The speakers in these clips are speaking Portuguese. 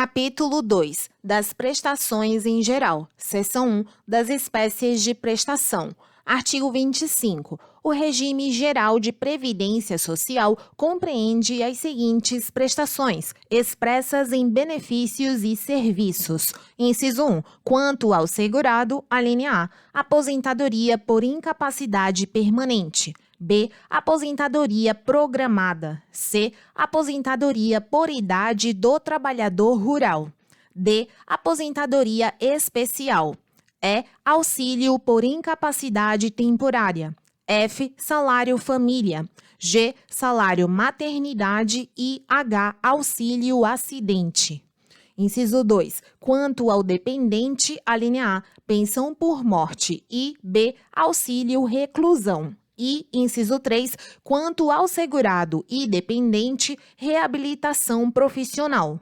Capítulo 2. Das prestações em geral. Seção 1. Das espécies de prestação. Artigo 25. O regime geral de previdência social compreende as seguintes prestações, expressas em benefícios e serviços. Inciso 1. Quanto ao segurado, alínea A, aposentadoria por incapacidade permanente. B. Aposentadoria programada. C. Aposentadoria por idade do trabalhador rural. D. Aposentadoria especial. E. Auxílio por incapacidade temporária. F. Salário família. G. Salário maternidade e H. Auxílio acidente. Inciso 2. Quanto ao dependente, alínea A, pensão por morte e B. Auxílio reclusão. E, inciso 3, quanto ao segurado e dependente, reabilitação profissional.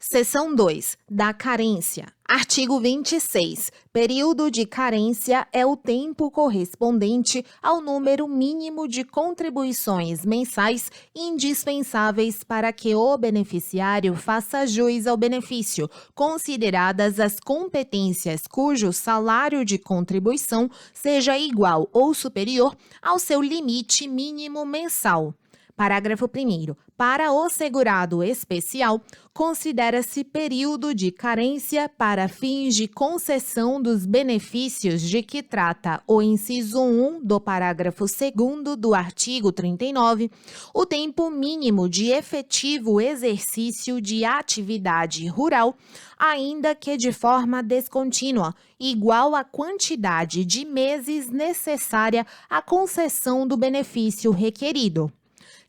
Seção 2. Da carência. Artigo 26. Período de carência é o tempo correspondente ao número mínimo de contribuições mensais indispensáveis para que o beneficiário faça jus ao benefício, consideradas as competências cujo salário de contribuição seja igual ou superior ao seu limite mínimo mensal. Parágrafo 1º. Para o segurado especial, considera-se período de carência para fins de concessão dos benefícios de que trata o inciso 1 do parágrafo 2º do artigo 39, o tempo mínimo de efetivo exercício de atividade rural, ainda que de forma descontínua, igual à quantidade de meses necessária à concessão do benefício requerido.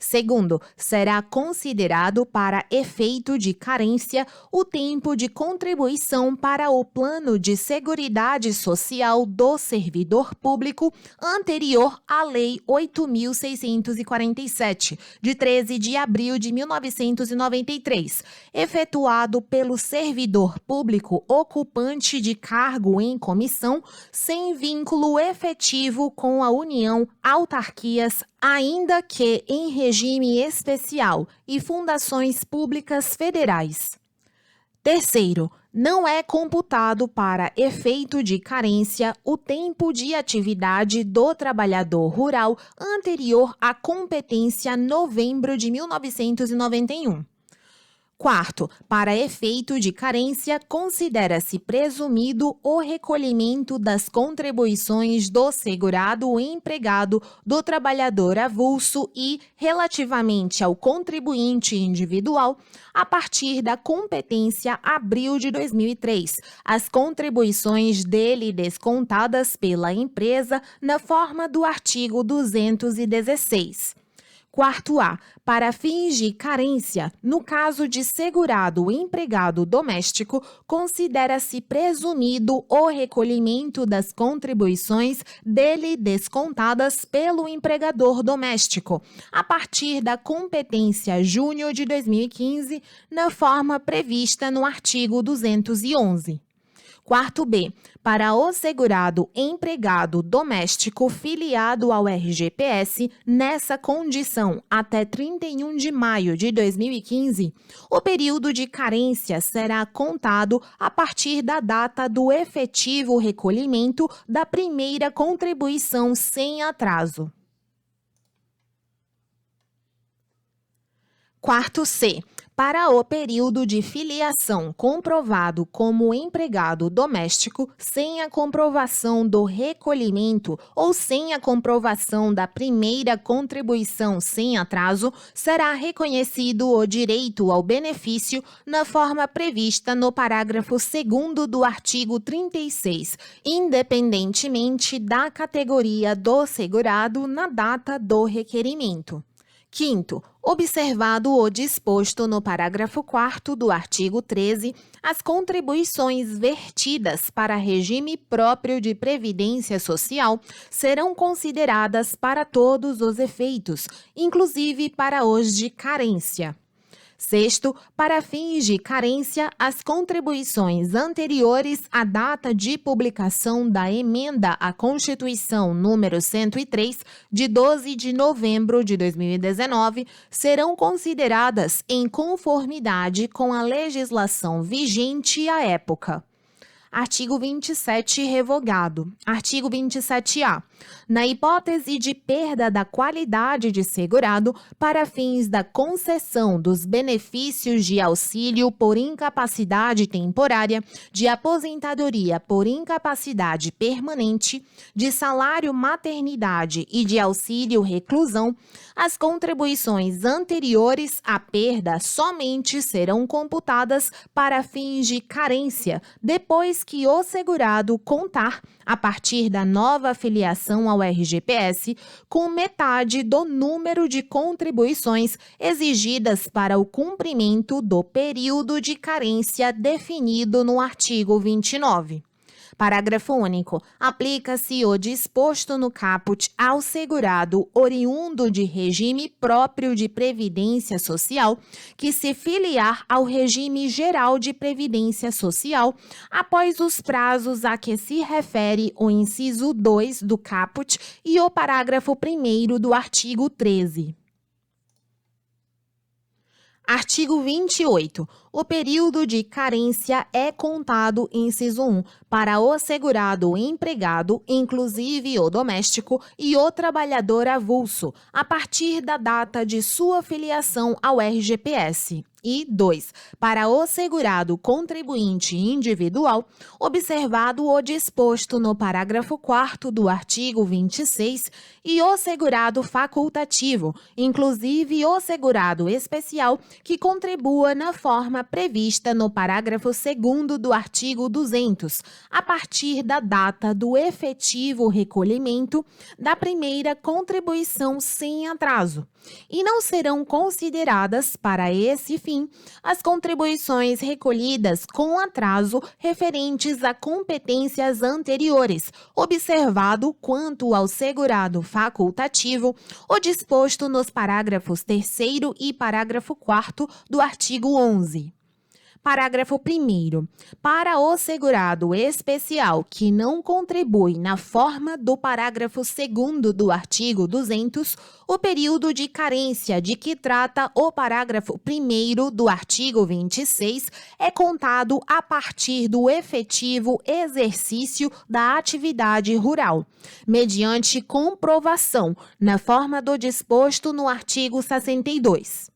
Segundo, será considerado para efeito de carência o tempo de contribuição para o Plano de Seguridade Social do Servidor Público anterior à Lei 8.647, de 13 de abril de 1993, efetuado pelo servidor público ocupante de cargo em comissão, sem vínculo efetivo com a União, autarquias, ainda que em regime especial e fundações públicas federais. Terceiro, não é computado para efeito de carência o tempo de atividade do trabalhador rural anterior à competência novembro de 1991. Quarto, para efeito de carência, considera-se presumido o recolhimento das contribuições do segurado empregado do trabalhador avulso e, relativamente ao contribuinte individual, a partir da competência abril de 2003, as contribuições dele descontadas pela empresa na forma do artigo 216. Quarto A, para fins de carência, no caso de segurado empregado doméstico, considera-se presumido o recolhimento das contribuições dele descontadas pelo empregador doméstico, a partir da competência junho de 2015, na forma prevista no artigo 211. Quarto B, para o segurado empregado doméstico filiado ao RGPS, nessa condição até 31 de maio de 2015, o período de carência será contado a partir da data do efetivo recolhimento da primeira contribuição sem atraso. Quarto C. Para o período de filiação comprovado como empregado doméstico, sem a comprovação do recolhimento ou sem a comprovação da primeira contribuição sem atraso, será reconhecido o direito ao benefício na forma prevista no parágrafo 2º do artigo 36, independentemente da categoria do segurado na data do requerimento. Quinto, observado o disposto no parágrafo 4º do artigo 13, as contribuições vertidas para regime próprio de previdência social serão consideradas para todos os efeitos, inclusive para os de carência. Sexto, para fins de carência, as contribuições anteriores à data de publicação da emenda à Constituição número 103, de 12 de novembro de 2019, serão consideradas em conformidade com a legislação vigente à época. Artigo 27, revogado. Artigo 27-A. Na hipótese de perda da qualidade de segurado para fins da concessão dos benefícios de auxílio por incapacidade temporária, de aposentadoria por incapacidade permanente, de salário maternidade e de auxílio reclusão, as contribuições anteriores à perda somente serão computadas para fins de carência, depois que o segurado contar, a partir da nova filiação ao RGPS, com metade do número de contribuições exigidas para o cumprimento do período de carência definido no artigo 29. Parágrafo único. Aplica-se o disposto no caput ao segurado oriundo de regime próprio de previdência social que se filiar ao regime geral de previdência social após os prazos a que se refere o inciso 2 do caput e o parágrafo 1º do artigo 13. Artigo 28. O período de carência é contado, inciso 1, para o segurado empregado, inclusive o doméstico, e o trabalhador avulso, a partir da data de sua filiação ao RGPS. E 2. Para o segurado contribuinte individual, observado o disposto no parágrafo 4º do artigo 26, e o segurado facultativo, inclusive o segurado especial, que contribua na forma prevista no parágrafo 2º do artigo 200, a partir da data do efetivo recolhimento da primeira contribuição sem atraso. E não serão consideradas, para esse fim, as contribuições recolhidas com atraso referentes a competências anteriores, observado, quanto ao segurado facultativo, o disposto nos parágrafos 3º e parágrafo 4º do artigo 11. Parágrafo 1º. Para o segurado especial que não contribui na forma do parágrafo 2º do artigo 200, o período de carência de que trata o parágrafo 1º do artigo 26 é contado a partir do efetivo exercício da atividade rural, mediante comprovação, na forma do disposto no artigo 62.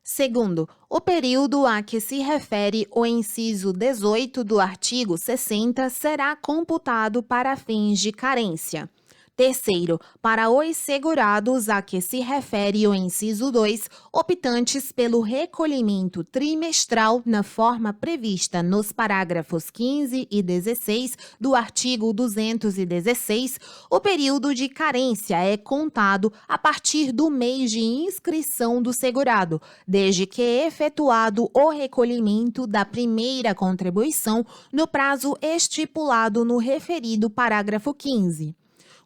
Segundo, o período a que se refere o inciso 18 do artigo 60 será computado para fins de carência. Terceiro, para os segurados a que se refere o inciso 2, optantes pelo recolhimento trimestral na forma prevista nos parágrafos 15 e 16 do artigo 216, o período de carência é contado a partir do mês de inscrição do segurado, desde que efetuado o recolhimento da primeira contribuição no prazo estipulado no referido parágrafo 15.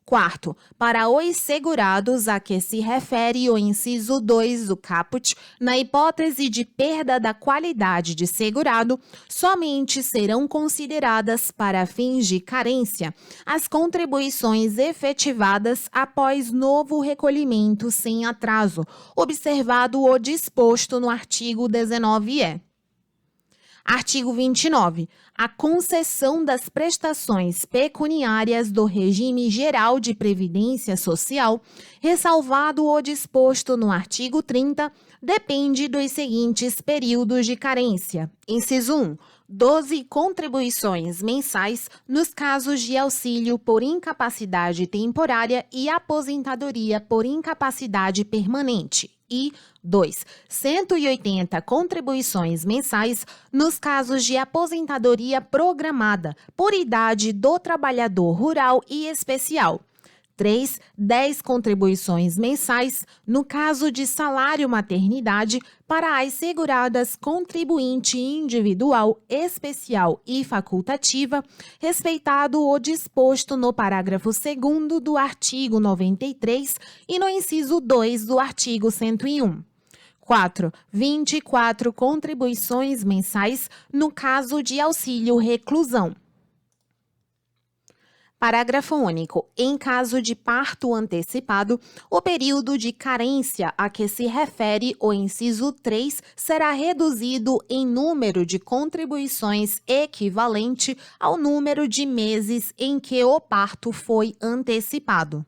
Quarto, para os segurados a que se refere o inciso 2 do caput, na hipótese de perda da qualidade de segurado, somente serão consideradas para fins de carência as contribuições efetivadas após novo recolhimento sem atraso, observado o disposto no artigo 19-E. Artigo 29. A concessão das prestações pecuniárias do regime geral de previdência social, ressalvado o disposto no artigo 30, depende dos seguintes períodos de carência. Inciso 1. 12 contribuições mensais nos casos de auxílio por incapacidade temporária e aposentadoria por incapacidade permanente. E 2. 180 contribuições mensais nos casos de aposentadoria programada por idade do trabalhador rural e especial. 3. 10 contribuições mensais, no caso de salário maternidade, para as seguradas contribuinte individual, especial e facultativa, respeitado o disposto no parágrafo 2º do artigo 93 e no inciso 2 do artigo 101. 4. 24 contribuições mensais, no caso de auxílio reclusão. Parágrafo único. Em caso de parto antecipado, o período de carência a que se refere o inciso 3 será reduzido em número de contribuições equivalente ao número de meses em que o parto foi antecipado.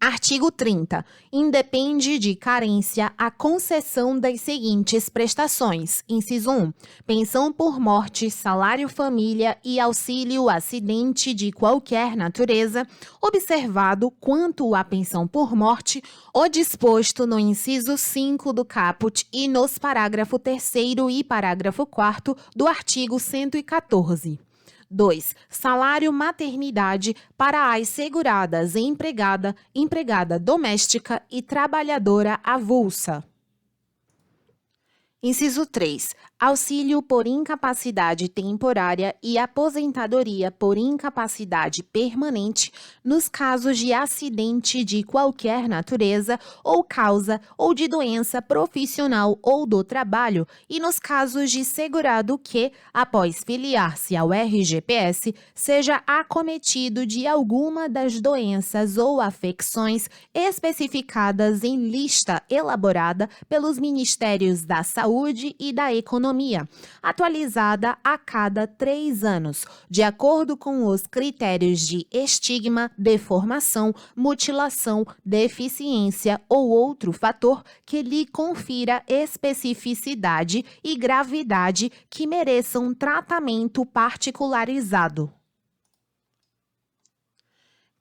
Artigo 30. Independe de carência a concessão das seguintes prestações. Inciso 1. Pensão por morte, salário família e auxílio acidente de qualquer natureza, observado, quanto à pensão por morte, o disposto no inciso 5 do caput e nos parágrafo 3º e parágrafo 4º do artigo 114. 2. Salário maternidade para as seguradas empregada, empregada doméstica e trabalhadora avulsa. Inciso 3. Auxílio por incapacidade temporária e aposentadoria por incapacidade permanente nos casos de acidente de qualquer natureza ou causa ou de doença profissional ou do trabalho e nos casos de segurado que, após filiar-se ao RGPS, seja acometido de alguma das doenças ou afecções especificadas em lista elaborada pelos Ministérios da Saúde e da Economia, atualizada a cada 3 anos, de acordo com os critérios de estigma, deformação, mutilação, deficiência ou outro fator que lhe confira especificidade e gravidade que mereçam tratamento particularizado.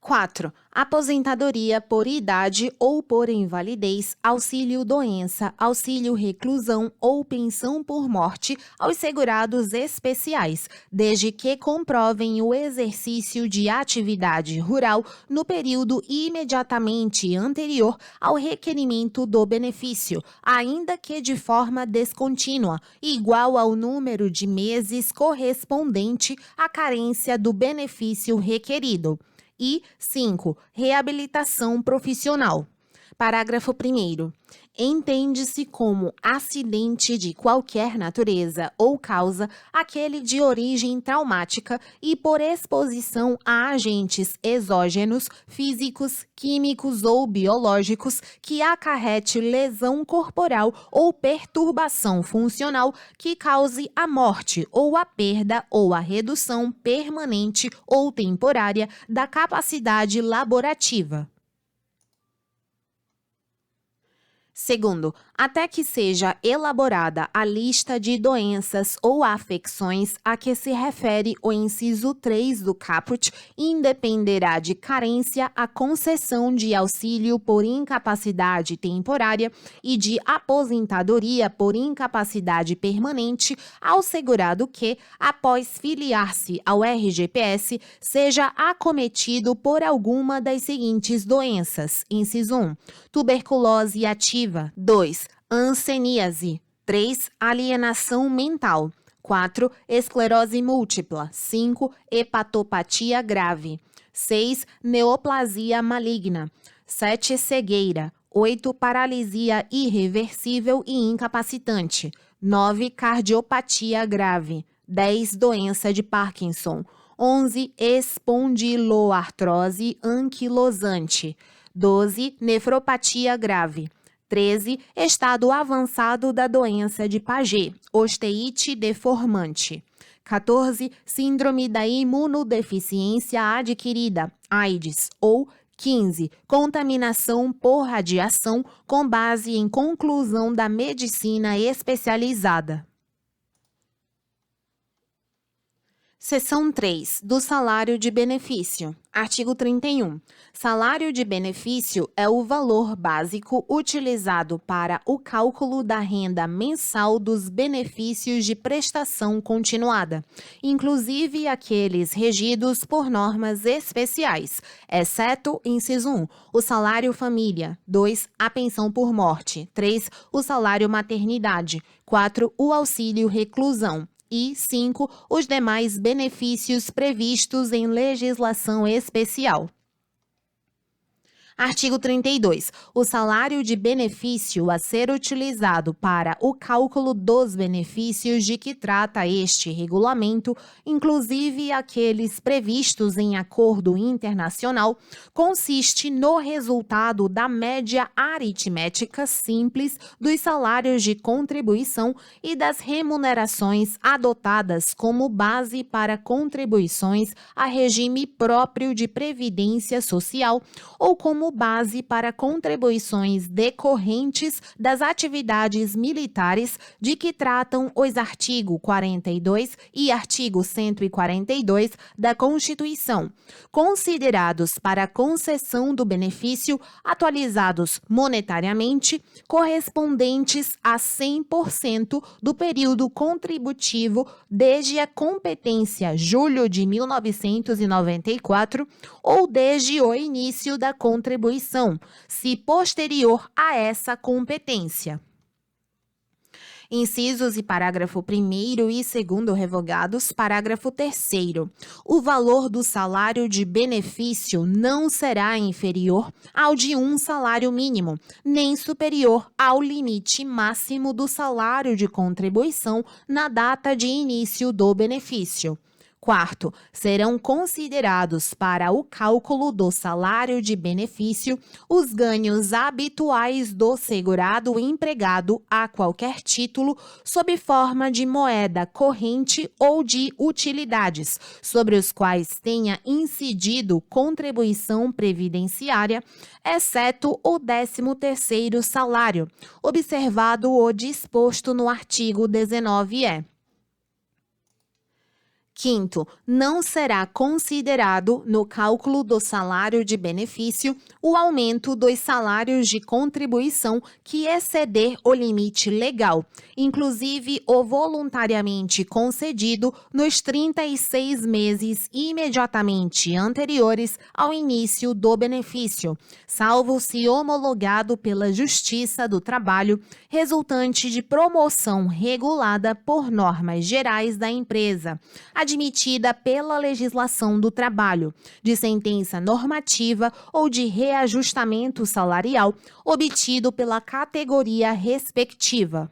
4. Aposentadoria por idade ou por invalidez, auxílio doença, auxílio reclusão ou pensão por morte aos segurados especiais, desde que comprovem o exercício de atividade rural no período imediatamente anterior ao requerimento do benefício, ainda que de forma descontínua, igual ao número de meses correspondente à carência do benefício requerido. E 5. Reabilitação profissional. Parágrafo 1º. Entende-se como acidente de qualquer natureza ou causa aquele de origem traumática e por exposição a agentes exógenos, físicos, químicos ou biológicos que acarrete lesão corporal ou perturbação funcional que cause a morte ou a perda ou a redução permanente ou temporária da capacidade laborativa. Segundo, até que seja elaborada a lista de doenças ou afecções a que se refere o inciso 3 do caput, independerá de carência a concessão de auxílio por incapacidade temporária e de aposentadoria por incapacidade permanente ao segurado que, após filiar-se ao RGPS, seja acometido por alguma das seguintes doenças. Inciso 1. Tuberculose ativa. 2. Hanseníase. 3. Alienação mental. 4. Esclerose múltipla. 5. Hepatopatia grave. 6. Neoplasia maligna. 7. Cegueira. 8. Paralisia irreversível e incapacitante. 9. Cardiopatia grave. 10. Doença de Parkinson. 11. Espondiloartrose anquilosante. 12. Nefropatia grave. 13. Estado avançado da doença de Paget, osteite deformante. 14. Síndrome da imunodeficiência adquirida, AIDS, ou 15. Contaminação por radiação com base em conclusão da medicina especializada. Seção 3. Do salário de benefício. Artigo 31. Salário de benefício é o valor básico utilizado para o cálculo da renda mensal dos benefícios de prestação continuada, inclusive aqueles regidos por normas especiais, exceto, inciso 1, o salário família, 2, a pensão por morte, 3, o salário maternidade, 4, o auxílio reclusão. E 5. Os demais benefícios previstos em legislação especial. Artigo 32. O salário de benefício a ser utilizado para o cálculo dos benefícios de que trata este regulamento, inclusive aqueles previstos em acordo internacional, consiste no resultado da média aritmética simples dos salários de contribuição e das remunerações adotadas como base para contribuições a regime próprio de previdência social ou como base para contribuições decorrentes das atividades militares de que tratam os artigo 42 e artigo 142 da Constituição, considerados para concessão do benefício atualizados monetariamente, correspondentes a 100% do período contributivo desde a competência julho de 1994 ou desde o início da contribuição, se posterior a essa competência. Incisos e parágrafo 1º e 2º revogados. Parágrafo 3º. O valor do salário de benefício não será inferior ao de um salário mínimo, nem superior ao limite máximo do salário de contribuição na data de início do benefício. Quarto, serão considerados para o cálculo do salário de benefício os ganhos habituais do segurado empregado a qualquer título, sob forma de moeda corrente ou de utilidades, sobre os quais tenha incidido contribuição previdenciária, exceto o 13º salário, observado o disposto no artigo 19-E. Quinto, não será considerado no cálculo do salário de benefício o aumento dos salários de contribuição que exceder o limite legal, inclusive o voluntariamente concedido nos 36 meses imediatamente anteriores ao início do benefício, salvo se homologado pela Justiça do Trabalho, resultante de promoção regulada por normas gerais da empresa, admitida pela legislação do trabalho, de sentença normativa ou de reajustamento salarial obtido pela categoria respectiva.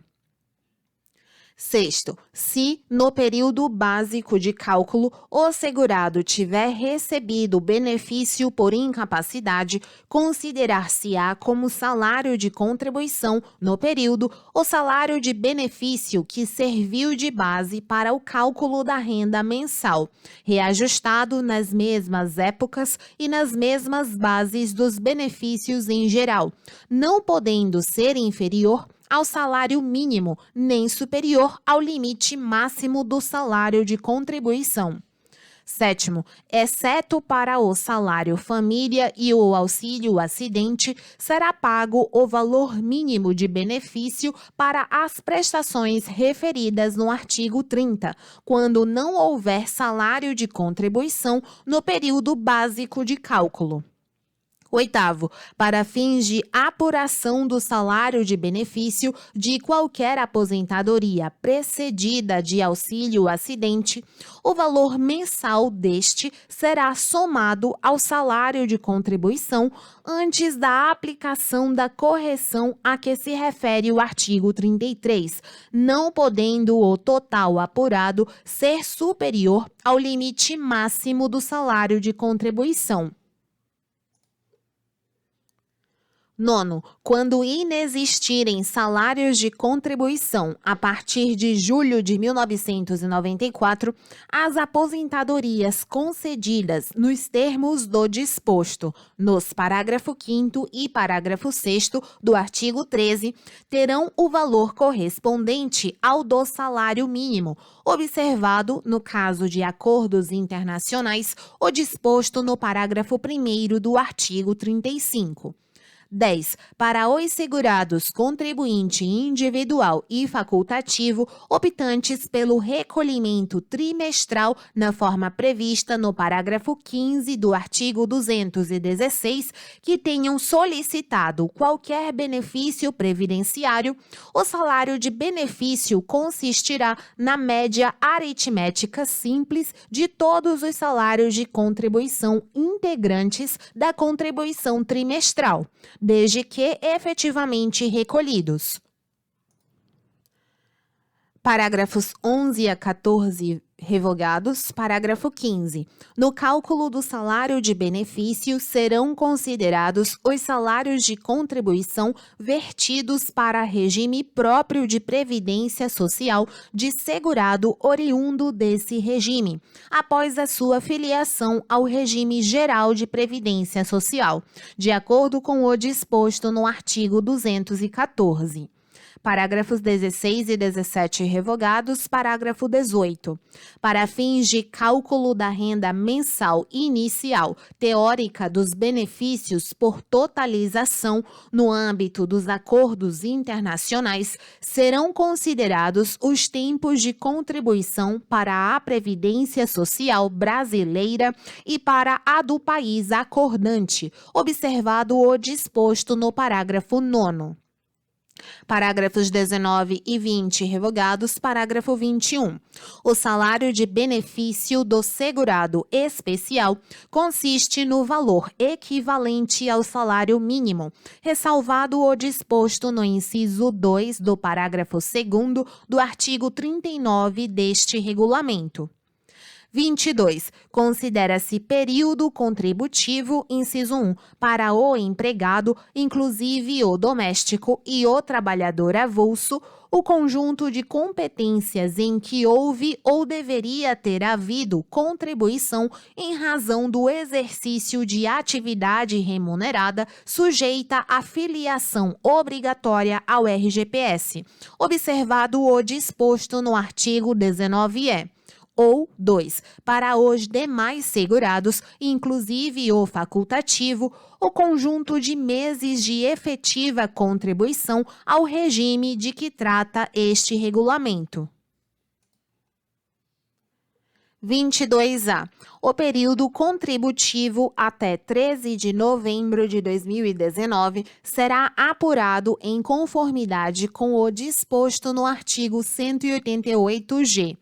Sexto, se, no período básico de cálculo, o segurado tiver recebido benefício por incapacidade, considerar-se-á como salário de contribuição, no período, o salário de benefício que serviu de base para o cálculo da renda mensal, reajustado nas mesmas épocas e nas mesmas bases dos benefícios em geral, não podendo ser inferior ao salário mínimo, nem superior ao limite máximo do salário de contribuição. Sétimo, exceto para o salário família e o auxílio acidente, será pago o valor mínimo de benefício para as prestações referidas no artigo 30, quando não houver salário de contribuição no período básico de cálculo. Oitavo, para fins de apuração do salário de benefício de qualquer aposentadoria precedida de auxílio acidente, o valor mensal deste será somado ao salário de contribuição antes da aplicação da correção a que se refere o artigo 33, não podendo o total apurado ser superior ao limite máximo do salário de contribuição. Nono, quando inexistirem salários de contribuição a partir de julho de 1994, as aposentadorias concedidas nos termos do disposto nos parágrafo 5º e parágrafo 6º do artigo 13 terão o valor correspondente ao do salário mínimo, observado, no caso de acordos internacionais, o disposto no parágrafo 1º do artigo 35. 10. Para os segurados contribuinte individual e facultativo optantes pelo recolhimento trimestral na forma prevista no parágrafo 15 do artigo 216, que tenham solicitado qualquer benefício previdenciário, o salário de benefício consistirá na média aritmética simples de todos os salários de contribuição integrantes da contribuição trimestral, desde que efetivamente recolhidos. Parágrafos 11 a 14 revogados. Parágrafo 15. No cálculo do salário de benefício serão considerados os salários de contribuição vertidos para regime próprio de previdência social de segurado oriundo desse regime, após a sua filiação ao regime geral de previdência social, de acordo com o disposto no artigo 214. Parágrafos 16 e 17 revogados. Parágrafo 18. Para fins de cálculo da renda mensal inicial teórica dos benefícios por totalização no âmbito dos acordos internacionais, serão considerados os tempos de contribuição para a Previdência Social brasileira e para a do país acordante, observado o disposto no parágrafo 9º. Parágrafos 19 e 20 revogados. Parágrafo 21. O salário de benefício do segurado especial consiste no valor equivalente ao salário mínimo, ressalvado o disposto no inciso 2 do parágrafo 2º do artigo 39 deste regulamento. 22. Considera-se período contributivo, inciso 1, para o empregado, inclusive o doméstico e o trabalhador avulso, o conjunto de competências em que houve ou deveria ter havido contribuição em razão do exercício de atividade remunerada sujeita à filiação obrigatória ao RGPS, observado o disposto no artigo 19-E. Ou 2. Para os demais segurados, inclusive o facultativo, o conjunto de meses de efetiva contribuição ao regime de que trata este regulamento. 22A. O período contributivo até 13 de novembro de 2019 será apurado em conformidade com o disposto no artigo 188-G.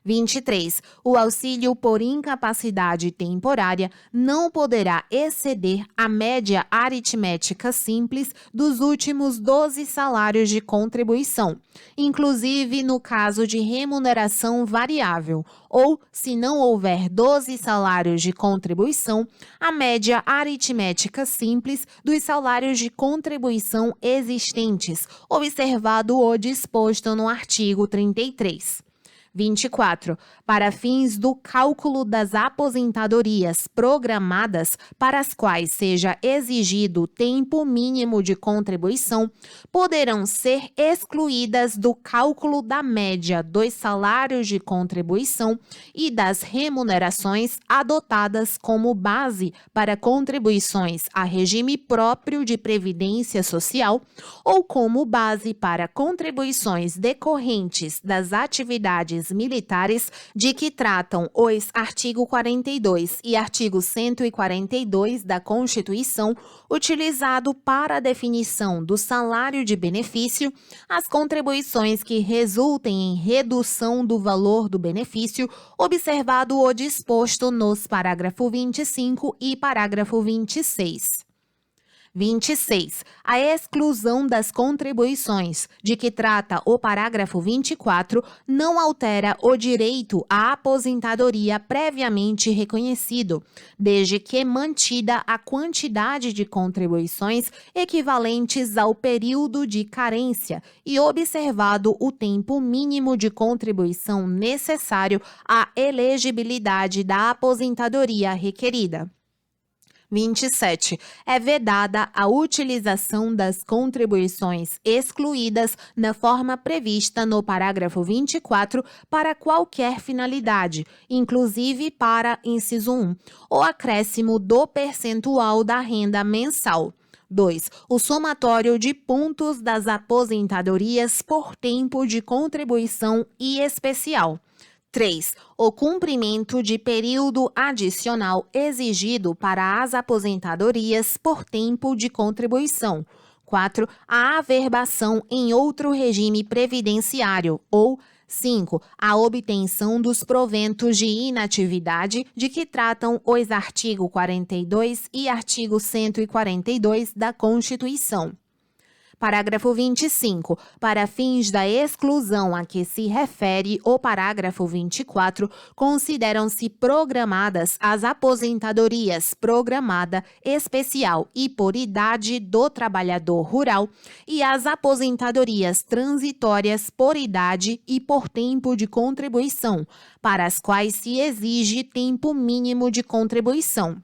23. O auxílio por incapacidade temporária não poderá exceder a média aritmética simples dos últimos 12 salários de contribuição, inclusive no caso de remuneração variável, ou, se não houver 12 salários de contribuição, a média aritmética simples dos salários de contribuição existentes, observado o disposto no artigo 33. 24. Para fins do cálculo das aposentadorias programadas para as quais seja exigido tempo mínimo de contribuição, poderão ser excluídas do cálculo da média dos salários de contribuição e das remunerações adotadas como base para contribuições a regime próprio de previdência social ou como base para contribuições decorrentes das atividades militares de que tratam os artigo 42 e artigo 142 da Constituição, utilizado para a definição do salário de benefício, as contribuições que resultem em redução do valor do benefício, observado o disposto nos parágrafo 25 e parágrafo 26. 26. A exclusão das contribuições, de que trata o parágrafo 24, não altera o direito à aposentadoria previamente reconhecido, desde que mantida a quantidade de contribuições equivalentes ao período de carência e observado o tempo mínimo de contribuição necessário à elegibilidade da aposentadoria requerida. 27. É vedada a utilização das contribuições excluídas na forma prevista no parágrafo 24 para qualquer finalidade, inclusive para inciso 1, o acréscimo do percentual da renda mensal. 2. O somatório de pontos das aposentadorias por tempo de contribuição e especial. 3. O cumprimento de período adicional exigido para as aposentadorias por tempo de contribuição. 4. A averbação em outro regime previdenciário ou 5. A obtenção dos proventos de inatividade de que tratam os artigo 42 e artigo 142 da Constituição. Parágrafo 25. Para fins da exclusão a que se refere o parágrafo 24, consideram-se programadas as aposentadorias programada, especial e por idade do trabalhador rural e as aposentadorias transitórias por idade e por tempo de contribuição, para as quais se exige tempo mínimo de contribuição.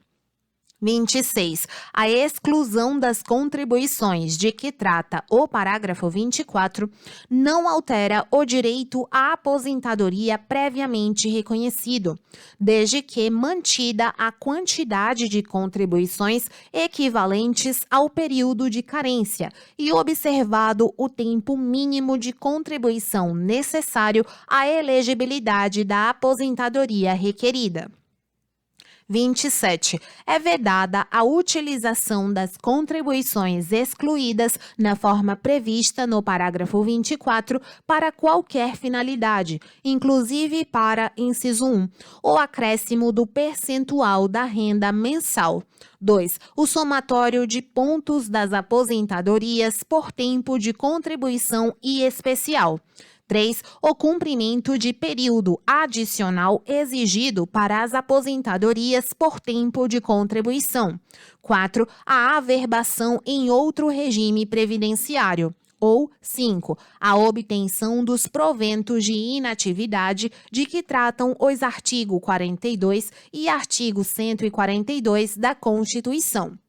26. A exclusão das contribuições de que trata o parágrafo 24 não altera o direito à aposentadoria previamente reconhecido, desde que mantida a quantidade de contribuições equivalentes ao período de carência e observado o tempo mínimo de contribuição necessário à elegibilidade da aposentadoria requerida. 27. É vedada a utilização das contribuições excluídas na forma prevista no parágrafo 24 para qualquer finalidade, inclusive para inciso 1, o acréscimo do percentual da renda mensal. 2. O somatório de pontos das aposentadorias por tempo de contribuição e especial. 3. O cumprimento de período adicional exigido para as aposentadorias por tempo de contribuição. 4. A averbação em outro regime previdenciário. Ou 5. A obtenção dos proventos de inatividade de que tratam os artigo 42 e artigo 142 da Constituição.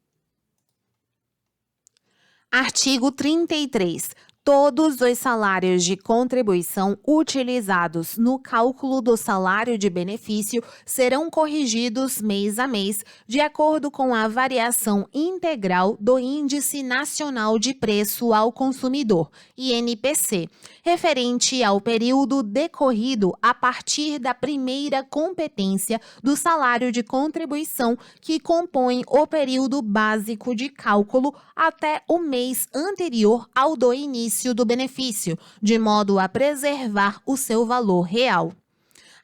Artigo 33. Todos os salários de contribuição utilizados no cálculo do salário de benefício serão corrigidos mês a mês, de acordo com a variação integral do Índice Nacional de Preço ao Consumidor, INPC, referente ao período decorrido a partir da primeira competência do salário de contribuição, que compõe o período básico de cálculo até o mês anterior ao do início do benefício, de modo a preservar o seu valor real.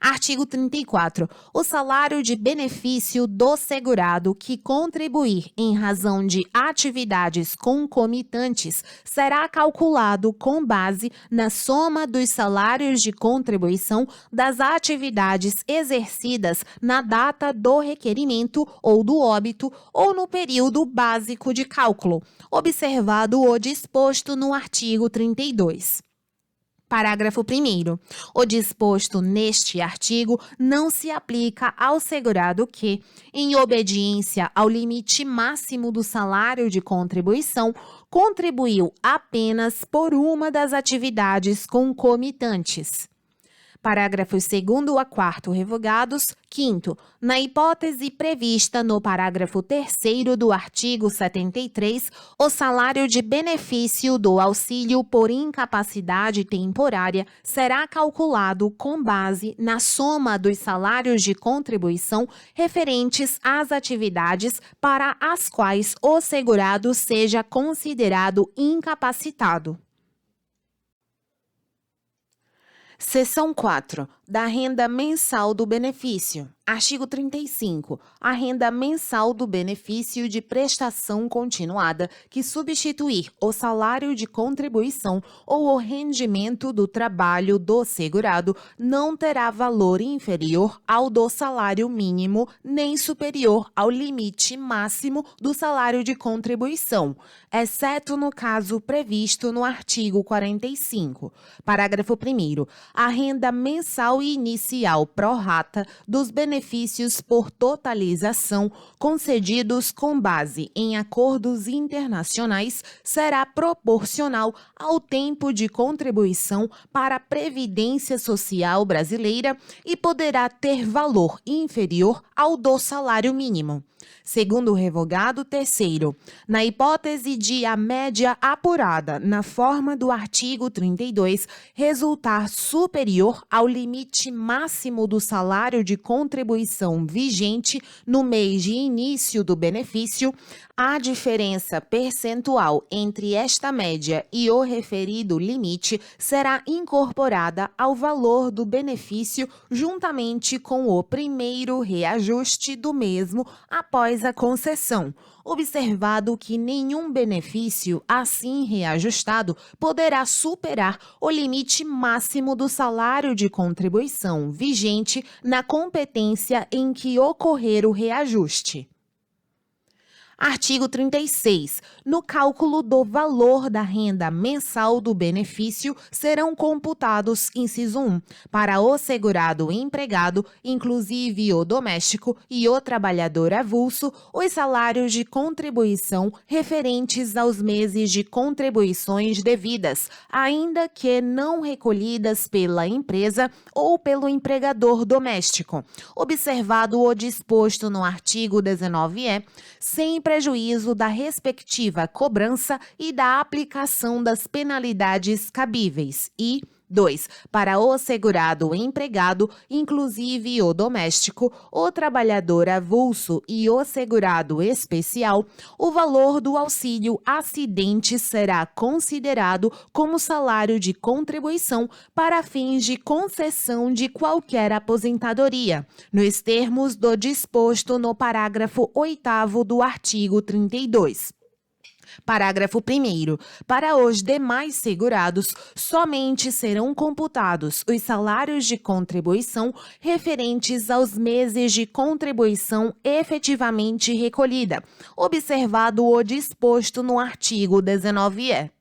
Artigo 34. O salário de benefício do segurado que contribuir em razão de atividades concomitantes será calculado com base na soma dos salários de contribuição das atividades exercidas na data do requerimento ou do óbito ou no período básico de cálculo, observado o disposto no artigo 32. Parágrafo 1º. O disposto neste artigo não se aplica ao segurado que, em obediência ao limite máximo do salário de contribuição, contribuiu apenas por uma das atividades concomitantes. Parágrafos 2º a 4º revogados. 5º. Na hipótese prevista no parágrafo 3º do artigo 73, o salário de benefício do auxílio por incapacidade temporária será calculado com base na soma dos salários de contribuição referentes às atividades para as quais o segurado seja considerado incapacitado. Seção 4. Da renda mensal do benefício. Artigo 35. A renda mensal do benefício de prestação continuada que substituir o salário de contribuição ou o rendimento do trabalho do segurado não terá valor inferior ao do salário mínimo nem superior ao limite máximo do salário de contribuição, exceto no caso previsto no artigo 45. Parágrafo 1º. A renda mensal inicial pró rata dos benefícios por totalização concedidos com base em acordos internacionais será proporcional ao tempo de contribuição para a Previdência Social brasileira e poderá ter valor inferior ao do salário mínimo. Segundo o revogado terceiro, na hipótese de a média apurada na forma do artigo 32 resultar superior ao limite máximo do salário de contribuição vigente no mês de início do benefício, a diferença percentual entre esta média e o referido limite será incorporada ao valor do benefício juntamente com o primeiro reajuste do mesmo após a concessão, observado que nenhum benefício assim reajustado poderá superar o limite máximo do salário de contribuição vigente na competência em que ocorrer o reajuste. Artigo 36. No cálculo do valor da renda mensal do benefício serão computados, inciso 1, para o segurado empregado, inclusive o doméstico e o trabalhador avulso, os salários de contribuição referentes aos meses de contribuições devidas, ainda que não recolhidas pela empresa ou pelo empregador doméstico, observado o disposto no artigo 19-E, sem prejuízo da respectiva cobrança e da aplicação das penalidades cabíveis e 2. Para o segurado empregado, inclusive o doméstico, o trabalhador avulso e o segurado especial, o valor do auxílio acidente será considerado como salário de contribuição para fins de concessão de qualquer aposentadoria, nos termos do disposto no parágrafo 8º do artigo 32. Parágrafo 1º. Para os demais segurados, somente serão computados os salários de contribuição referentes aos meses de contribuição efetivamente recolhida, observado o disposto no artigo 19-E.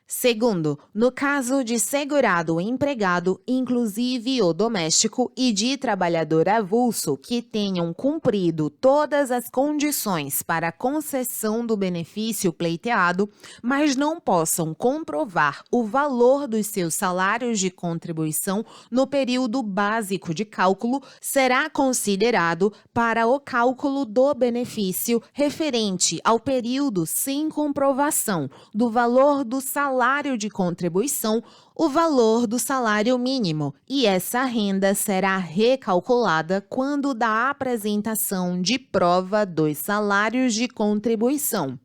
Segundo, no caso de segurado empregado, inclusive o doméstico, e de trabalhador avulso que tenham cumprido todas as condições para a concessão do benefício pleiteado, mas não possam comprovar o valor dos seus salários de contribuição no período básico de cálculo, será considerado para o cálculo do benefício referente ao período sem comprovação do valor do salário de contribuição, o valor do salário mínimo, e essa renda será recalculada quando da apresentação de prova dos salários de contribuição.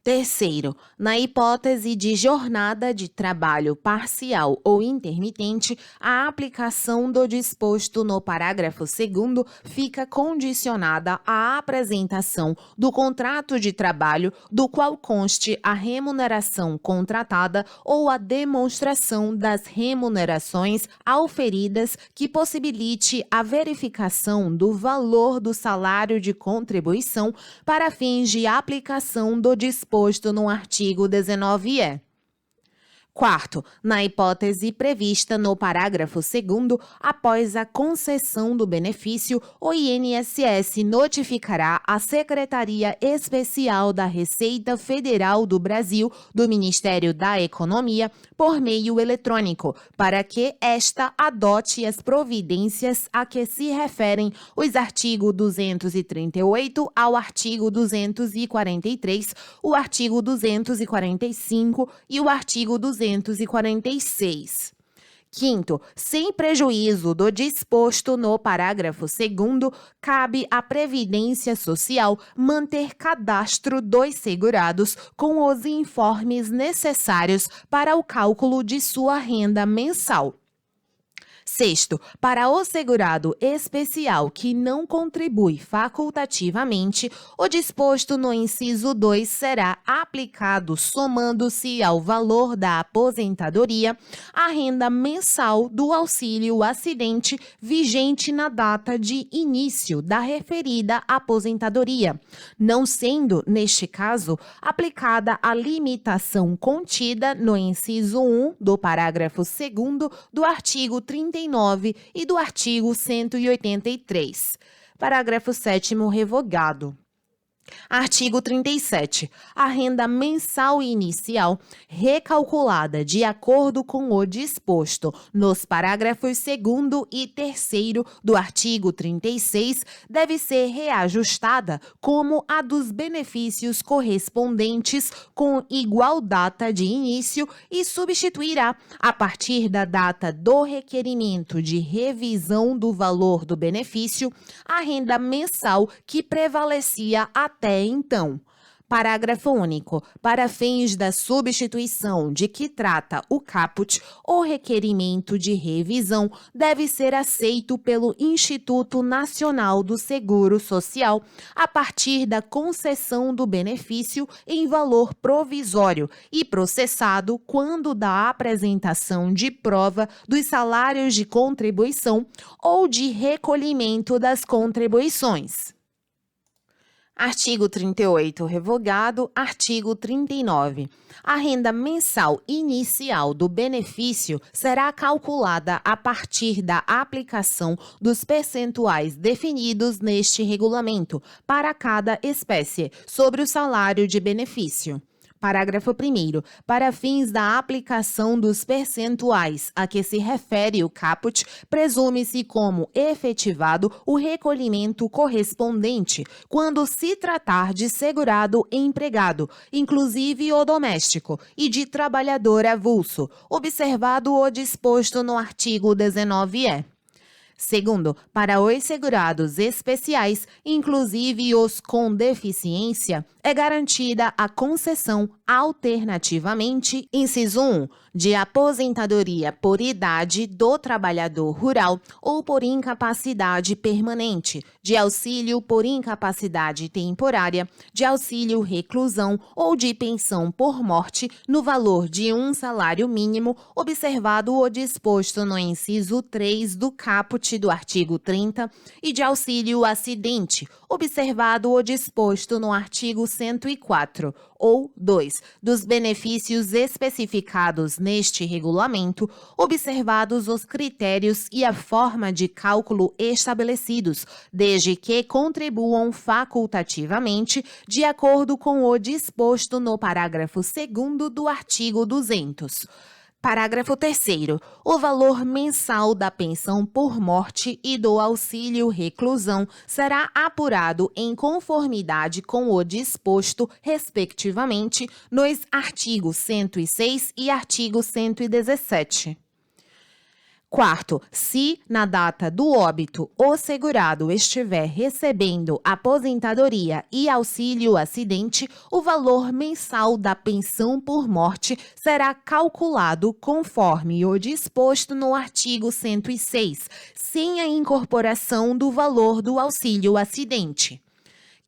Terceiro, na hipótese de jornada de trabalho parcial ou intermitente, a aplicação do disposto no parágrafo 2º fica condicionada à apresentação do contrato de trabalho do qual conste a remuneração contratada ou a demonstração das remunerações auferidas que possibilite a verificação do valor do salário de contribuição para fins de aplicação do disposto no artigo 19-E. Quarto, na hipótese prevista no parágrafo 2º, após a concessão do benefício, o INSS notificará a Secretaria Especial da Receita Federal do Brasil, do Ministério da Economia, por meio eletrônico, para que esta adote as providências a que se referem os artigos 238 ao artigo 243, o artigo 245 e o artigo 246. Quinto, sem prejuízo do disposto no parágrafo 2º, cabe à Previdência Social manter cadastro dos segurados com os informes necessários para o cálculo de sua renda mensal. Sexto, para o segurado especial que não contribui facultativamente, o disposto no inciso 2 será aplicado somando-se ao valor da aposentadoria a renda mensal do auxílio acidente vigente na data de início da referida aposentadoria, não sendo, neste caso, aplicada a limitação contida no inciso 1 do parágrafo 2º do artigo 39 e do artigo 183. Parágrafo 7º revogado. Artigo 37. A renda mensal inicial, recalculada de acordo com o disposto nos parágrafos 2º e 3º do artigo 36, deve ser reajustada como a dos benefícios correspondentes com igual data de início e substituirá, a partir da data do requerimento de revisão do valor do benefício, a renda mensal que prevalecia até então. Parágrafo único. Para fins da substituição de que trata o caput, o requerimento de revisão deve ser aceito pelo Instituto Nacional do Seguro Social a partir da concessão do benefício em valor provisório e processado quando da apresentação de prova dos salários de contribuição ou de recolhimento das contribuições. Artigo 38, revogado. Artigo 39. A renda mensal inicial do benefício será calculada a partir da aplicação dos percentuais definidos neste regulamento para cada espécie sobre o salário de benefício. Parágrafo 1º. Para fins da aplicação dos percentuais a que se refere o caput, presume-se como efetivado o recolhimento correspondente quando se tratar de segurado empregado, inclusive o doméstico, e de trabalhador avulso, observado o disposto no artigo 19-E. Segundo, para os segurados especiais, inclusive os com deficiência, é garantida a concessão alternativamente, inciso 1, de aposentadoria por idade do trabalhador rural ou por incapacidade permanente, de auxílio por incapacidade temporária, de auxílio reclusão ou de pensão por morte no valor de um salário mínimo, observado o disposto no inciso 3 do caput do artigo 30 e de auxílio acidente, observado o disposto no artigo 104, ou 2, dos benefícios especificados neste regulamento, observados os critérios e a forma de cálculo estabelecidos, desde que contribuam facultativamente, de acordo com o disposto no parágrafo 2º do artigo 200. Parágrafo 3º. O valor mensal da pensão por morte e do auxílio reclusão será apurado em conformidade com o disposto, respectivamente, nos artigos 106 e artigo 117. Quarto, se, na data do óbito, o segurado estiver recebendo aposentadoria e auxílio acidente, o valor mensal da pensão por morte será calculado conforme o disposto no artigo 106, sem a incorporação do valor do auxílio acidente.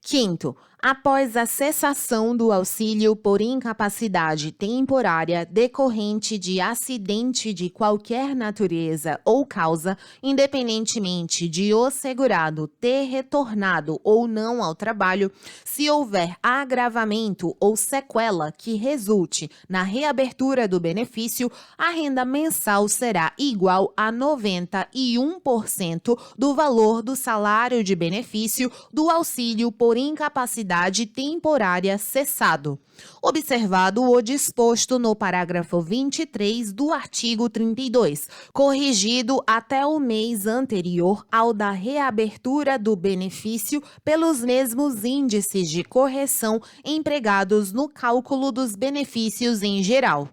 Quinto, após a cessação do auxílio por incapacidade temporária decorrente de acidente de qualquer natureza ou causa, independentemente de o segurado ter retornado ou não ao trabalho, se houver agravamento ou sequela que resulte na reabertura do benefício, a renda mensal será igual a 91% do valor do salário de benefício do auxílio por incapacidade temporária cessado, observado o disposto no parágrafo 23 do artigo 32, corrigido até o mês anterior ao da reabertura do benefício pelos mesmos índices de correção empregados no cálculo dos benefícios em geral.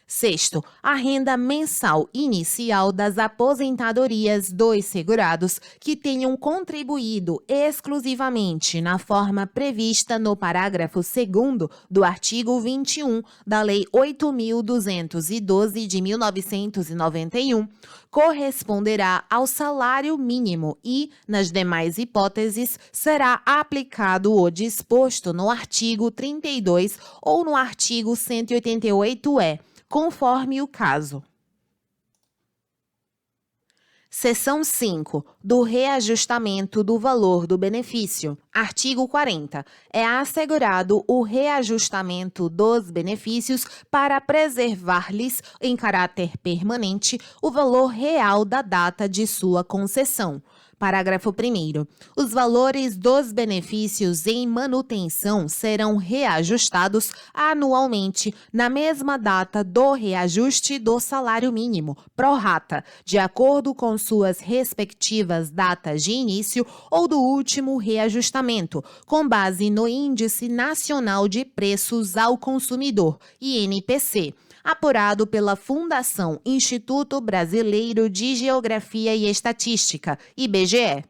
Sexto, a renda mensal inicial das aposentadorias dos segurados que tenham contribuído exclusivamente na forma prevista no parágrafo 2º do artigo 21 da Lei 8.212 de 1991 corresponderá ao salário mínimo e, nas demais hipóteses, será aplicado o disposto no artigo 32 ou no artigo 188-E, conforme o caso. Seção 5. Do reajustamento do valor do benefício. Artigo 40. É assegurado o reajustamento dos benefícios para preservar-lhes, em caráter permanente, o valor real da data de sua concessão. Parágrafo 1º. Os valores dos benefícios em manutenção serão reajustados anualmente na mesma data do reajuste do salário mínimo, pro rata, de acordo com suas respectivas datas de início ou do último reajustamento, com base no Índice Nacional de Preços ao Consumidor, INPC, apurado pela Fundação Instituto Brasileiro de Geografia e Estatística, IBGE.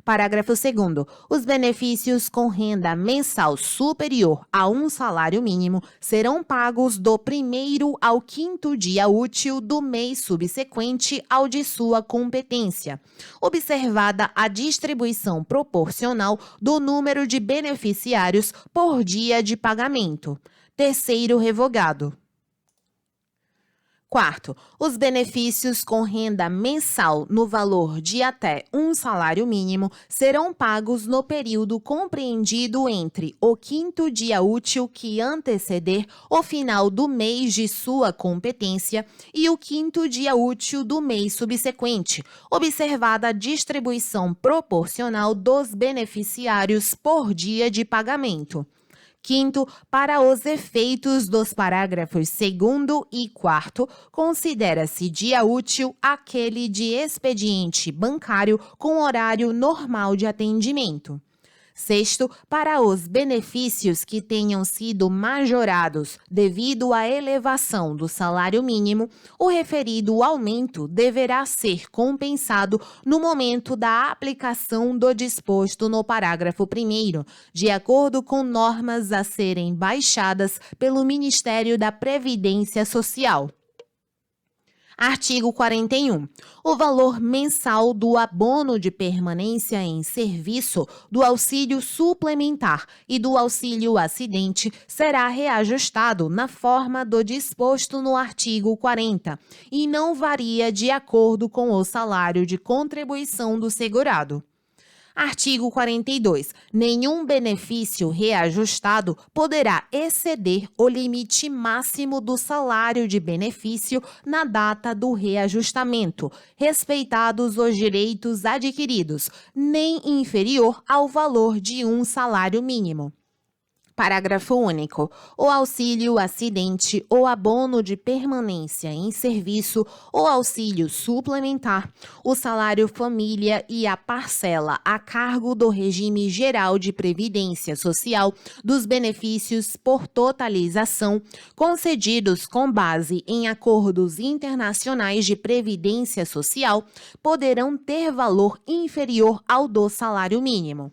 Parágrafo 2º. Os benefícios com renda mensal superior a um salário mínimo serão pagos do 1º ao 5º dia útil do mês subsequente ao de sua competência, observada a distribuição proporcional do número de beneficiários por dia de pagamento. Terceiro revogado. Quarto, os benefícios com renda mensal no valor de até um salário mínimo serão pagos no período compreendido entre o 5º dia útil que anteceder o final do mês de sua competência e o 5º dia útil do mês subsequente, observada a distribuição proporcional dos beneficiários por dia de pagamento. Quinto, para os efeitos dos parágrafos 2º e 4º, considera-se dia útil aquele de expediente bancário com horário normal de atendimento. Sexto, para os benefícios que tenham sido majorados devido à elevação do salário mínimo, o referido aumento deverá ser compensado no momento da aplicação do disposto no parágrafo 1º, de acordo com normas a serem baixadas pelo Ministério da Previdência Social. Artigo 41. O valor mensal do abono de permanência em serviço, do auxílio suplementar e do auxílio acidente será reajustado na forma do disposto no artigo 40 e não varia de acordo com o salário de contribuição do segurado. Artigo 42. Nenhum benefício reajustado poderá exceder o limite máximo do salário de benefício na data do reajustamento, respeitados os direitos adquiridos, nem inferior ao valor de um salário mínimo. Parágrafo único. O auxílio acidente ou abono de permanência em serviço ou auxílio suplementar, o salário família e a parcela a cargo do regime geral de previdência social dos benefícios por totalização concedidos com base em acordos internacionais de previdência social poderão ter valor inferior ao do salário mínimo.